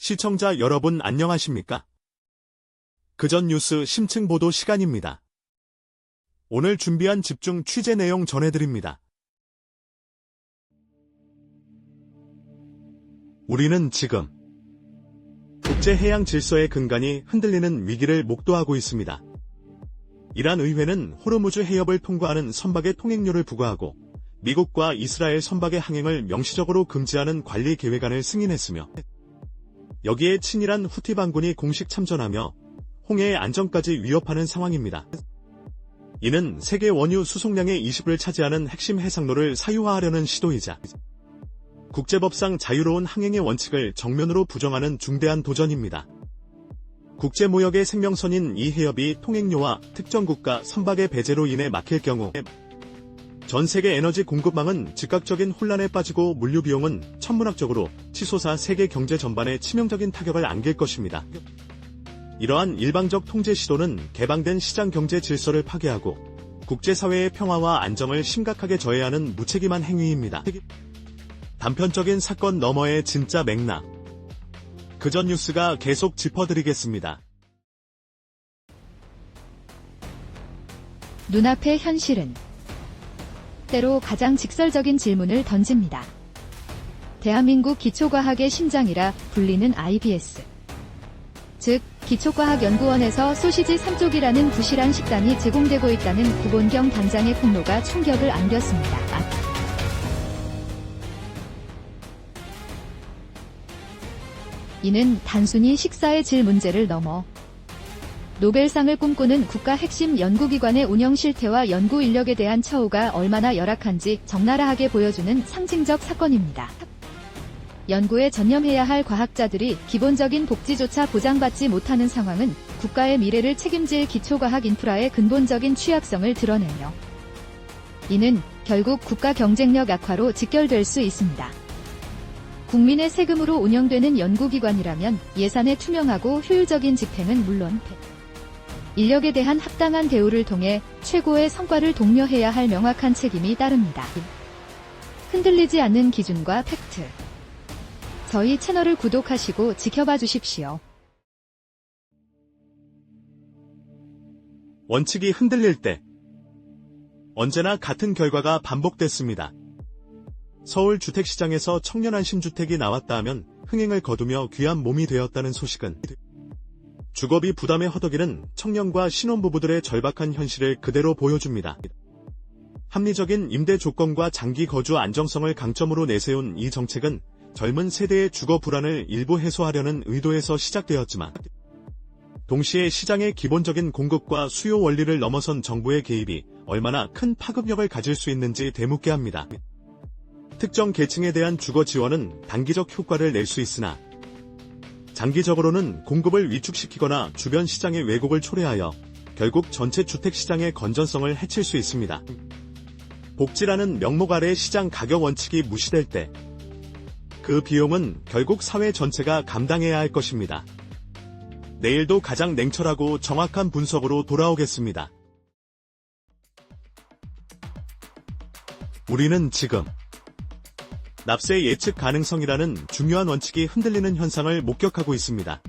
시청자 여러분 안녕하십니까? 그전 뉴스 심층 보도 시간입니다. 오늘 준비한 집중 취재 내용 전해드립니다. 우리는 지금 국제해양 질서의 근간이 흔들리는 위기를 목도하고 있습니다. 이란 의회는 호르무즈 해협을 통과하는 선박의 통행료를 부과하고 미국과 이스라엘 선박의 항행을 명시적으로 금지하는 관리 계획안을 승인했으며 여기에 친이란 후티 반군이 공식 참전하며 홍해의 안전까지 위협하는 상황입니다. 이는 세계 원유 수송량의 20을 차지하는 핵심 해상로를 사유화하려는 시도이자 국제법상 자유로운 항행의 원칙을 정면으로 부정하는 중대한 도전입니다. 국제무역의 생명선인 이 해협이 통행료와 특정 국가 선박의 배제로 인해 막힐 경우 전 세계 에너지 공급망은 즉각적인 혼란에 빠지고 물류 비용은 천문학적으로 치솟아 세계 경제 전반에 치명적인 타격을 안길 것입니다. 이러한 일방적 통제 시도는 개방된 시장 경제 질서를 파괴하고 국제사회의 평화와 안정을 심각하게 저해하는 무책임한 행위입니다. 단편적인 사건 너머의 진짜 맥락. 그전 뉴스가 계속 짚어드리겠습니다. 눈앞의 현실은 때로 가장 직설적인 질문을 던집니다. 대한민국 기초과학의 심장이라 불리는 IBS. 즉, 기초과학연구원에서 소시지 3쪽이라는 부실한 식단이 제공되고 있다는 구본경 단장의 폭로가 충격을 안겼습니다. 이는 단순히 식사의 질 문제를 넘어 노벨상을 꿈꾸는 국가 핵심 연구기관의 운영 실태와 연구 인력에 대한 처우가 얼마나 열악한지 적나라하게 보여주는 상징적 사건입니다. 연구에 전념해야 할 과학자들이 기본적인 복지조차 보장받지 못하는 상황은 국가의 미래를 책임질 기초과학 인프라의 근본적인 취약성을 드러내며 이는 결국 국가 경쟁력 악화로 직결될 수 있습니다. 국민의 세금으로 운영되는 연구기관이라면 예산의 투명하고 효율적인 집행은 물론 인력에 대한 합당한 대우를 통해 최고의 성과를 독려해야 할 명확한 책임이 따릅니다. 흔들리지 않는 기준과 팩트. 저희 채널을 구독하시고 지켜봐 주십시오. 원칙이 흔들릴 때 언제나 같은 결과가 반복됐습니다. 서울 주택시장에서 청년안 신주택이 나왔다 하면 흥행을 거두며 귀한 몸이 되었다는 소식은 주거비 부담에 허덕이는 청년과 신혼부부들의 절박한 현실을 그대로 보여줍니다. 합리적인 임대 조건과 장기 거주 안정성을 강점으로 내세운 이 정책은 젊은 세대의 주거 불안을 일부 해소하려는 의도에서 시작되었지만 동시에 시장의 기본적인 공급과 수요 원리를 넘어선 정부의 개입이 얼마나 큰 파급력을 가질 수 있는지 되묻게 합니다. 특정 계층에 대한 주거 지원은 단기적 효과를 낼 수 있으나 장기적으로는 공급을 위축시키거나 주변 시장의 왜곡을 초래하여 결국 전체 주택시장의 건전성을 해칠 수 있습니다. 복지라는 명목 아래 시장 가격 원칙이 무시될 때 그 비용은 결국 사회 전체가 감당해야 할 것입니다. 내일도 가장 냉철하고 정확한 분석으로 돌아오겠습니다. 우리는 지금 납세 예측 가능성이라는 중요한 원칙이 흔들리는 현상을 목격하고 있습니다.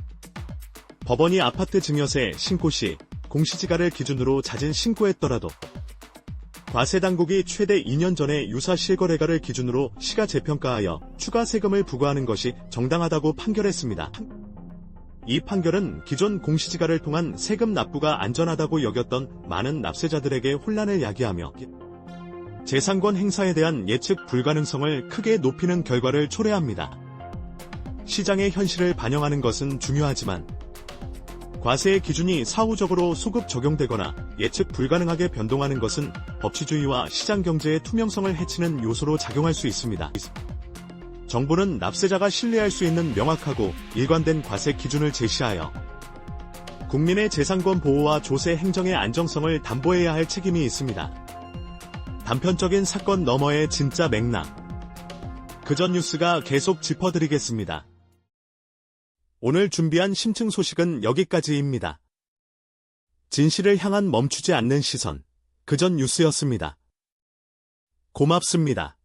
법원이 아파트 증여세 신고 시 공시지가를 기준으로 잦은 신고했더라도 과세당국이 최대 2년 전에 유사 실거래가를 기준으로 시가 재평가하여 추가 세금을 부과하는 것이 정당하다고 판결했습니다. 이 판결은 기존 공시지가를 통한 세금 납부가 안전하다고 여겼던 많은 납세자들에게 혼란을 야기하며 재산권 행사에 대한 예측 불가능성을 크게 높이는 결과를 초래합니다. 시장의 현실을 반영하는 것은 중요하지만 과세의 기준이 사후적으로 소급 적용되거나 예측 불가능하게 변동하는 것은 법치주의와 시장 경제의 투명성을 해치는 요소로 작용할 수 있습니다. 정부는 납세자가 신뢰할 수 있는 명확하고 일관된 과세 기준을 제시하여 국민의 재산권 보호와 조세 행정의 안정성을 담보해야 할 책임이 있습니다. 단편적인 사건 너머의 진짜 맥락. 그전 뉴스가 계속 짚어드리겠습니다. 오늘 준비한 심층 소식은 여기까지입니다. 진실을 향한 멈추지 않는 시선, 그전 뉴스였습니다. 고맙습니다.